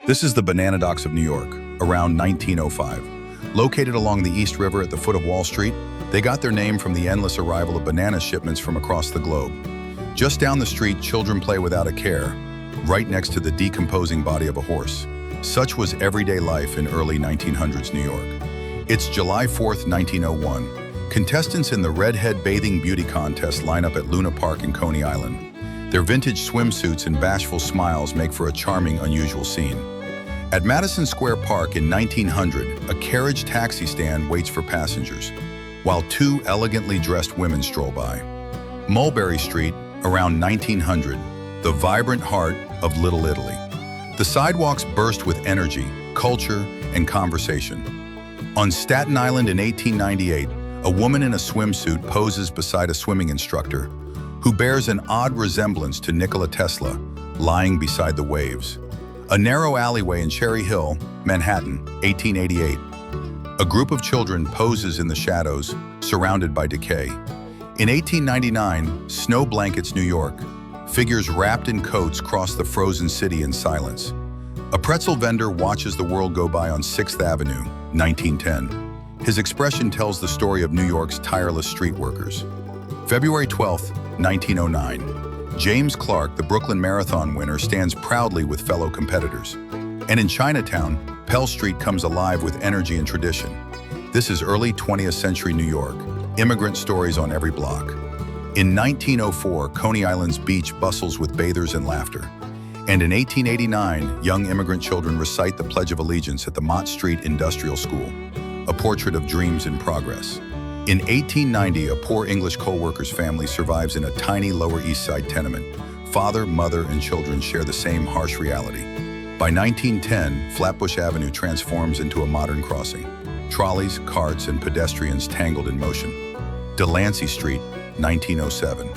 This is the Banana Docks of New York, around 1905. Located along the East River at the foot of Wall Street, they got their name from the endless arrival of banana shipments from across the globe. Just down the street, children play without a care, right next to the decomposing body of a horse. Such was everyday life in early 1900s New York. It's July 4th, 1901. Contestants in the Redhead Bathing Beauty Contest line up at Luna Park in Coney Island. Their vintage swimsuits and bashful smiles make for a charming, unusual scene. At Madison Square Park in 1900, a carriage taxi stand waits for passengers, while two elegantly dressed women stroll by. Mulberry Street, around 1900, the vibrant heart of Little Italy. The sidewalks burst with energy, culture, and conversation. On Staten Island in 1898, a woman in a swimsuit poses beside a swimming instructor who bears an odd resemblance to Nikola Tesla, lying beside the waves. A narrow alleyway in Cherry Hill, Manhattan, 1888. A group of children poses in the shadows, surrounded by decay. In 1899, Snow Blankets, New York, figures wrapped in coats cross the frozen city in silence. A pretzel vendor watches the world go by on 6th Avenue, 1910. His expression tells the story of New York's tireless street workers. February 12th, 1909. James Clark, the Brooklyn Marathon winner, stands proudly with fellow competitors. And in Chinatown, Pell Street comes alive with energy and tradition. This is early 20th century New York, immigrant stories on every block. In 1904, Coney Island's beach bustles with bathers and laughter. And in 1889, young immigrant children recite the Pledge of Allegiance at the Mott Street Industrial School, a portrait of dreams in progress. In 1890, a poor English coal workers family survives in a tiny Lower East Side tenement. Father, mother, and children share the same harsh reality. By 1910, Flatbush Avenue transforms into a modern crossing. Trolleys, carts, and pedestrians tangled in motion. Delancey Street, 1907.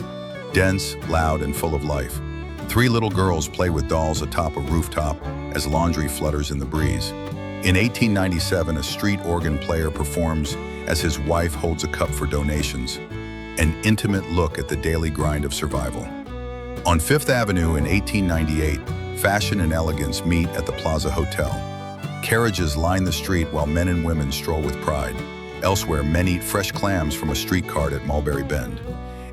Dense, loud, and full of life. Three little girls play with dolls atop a rooftop as laundry flutters in the breeze. In 1897, a street organ player performs as his wife holds a cup for donations, an intimate look at the daily grind of survival. On Fifth Avenue in 1898, fashion and elegance meet at the Plaza Hotel. Carriages line the street while men and women stroll with pride. Elsewhere, men eat fresh clams from a street cart at Mulberry Bend.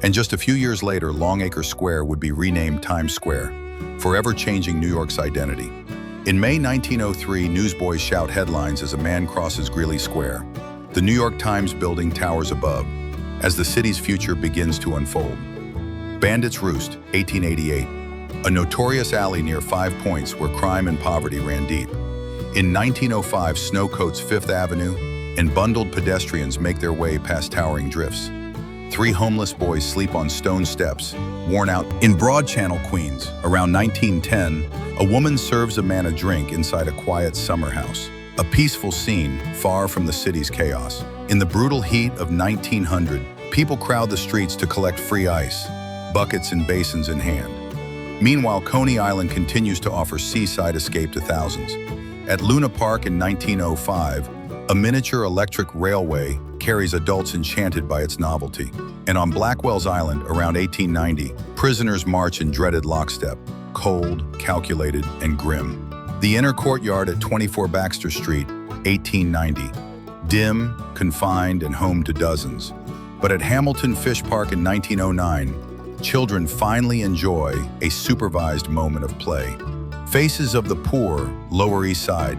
And just a few years later, Longacre Square would be renamed Times Square, forever changing New York's identity. In May 1903, newsboys shout headlines as a man crosses Greeley Square. The New York Times building towers above as the city's future begins to unfold. Bandits Roost, 1888, a notorious alley near Five Points where crime and poverty ran deep. In 1905, snow coats Fifth Avenue, and bundled pedestrians make their way past towering drifts. Three homeless boys sleep on stone steps, worn out. In Broad Channel, Queens, around 1910, a woman serves a man a drink inside a quiet summer house. A peaceful scene, far from the city's chaos. In the brutal heat of 1900, people crowd the streets to collect free ice, buckets and basins in hand. Meanwhile, Coney Island continues to offer seaside escape to thousands. At Luna Park in 1905, a miniature electric railway carries adults enchanted by its novelty. And on Blackwell's Island, around 1890, prisoners march in dreaded lockstep, cold, calculated, and grim. The inner courtyard at 24 Baxter Street, 1890. Dim, confined, and home to dozens. But at Hamilton Fish Park in 1909, children finally enjoy a supervised moment of play. Faces of the Poor, Lower East Side,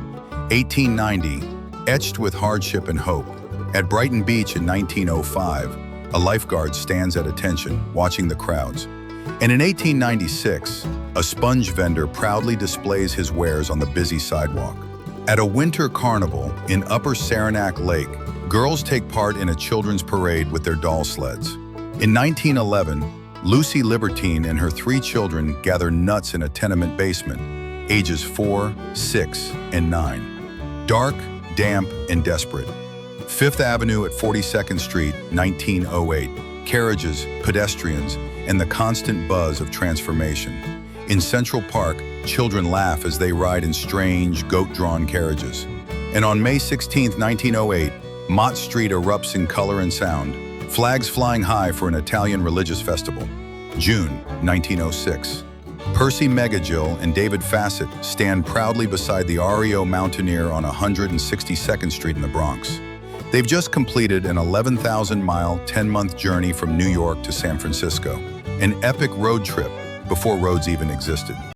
1890, etched with hardship and hope. At Brighton Beach in 1905, a lifeguard stands at attention, watching the crowds. And in 1896, a sponge vendor proudly displays his wares on the busy sidewalk. At a winter carnival in Upper Saranac Lake, girls take part in a children's parade with their doll sleds. In 1911, Lucy Libertine and her three children gather nuts in a tenement basement, ages 4, 6, and 9. Dark, damp, and desperate. Fifth Avenue at 42nd Street, 1908. Carriages, pedestrians, and the constant buzz of transformation. In Central Park, children laugh as they ride in strange, goat-drawn carriages. And on May 16, 1908, Mott Street erupts in color and sound, flags flying high for an Italian religious festival. June, 1906. Percy Megagill and David Fassett stand proudly beside the REO Mountaineer on 162nd Street in the Bronx. They've just completed an 11,000-mile, 10-month journey from New York to San Francisco, an epic road trip before roads even existed.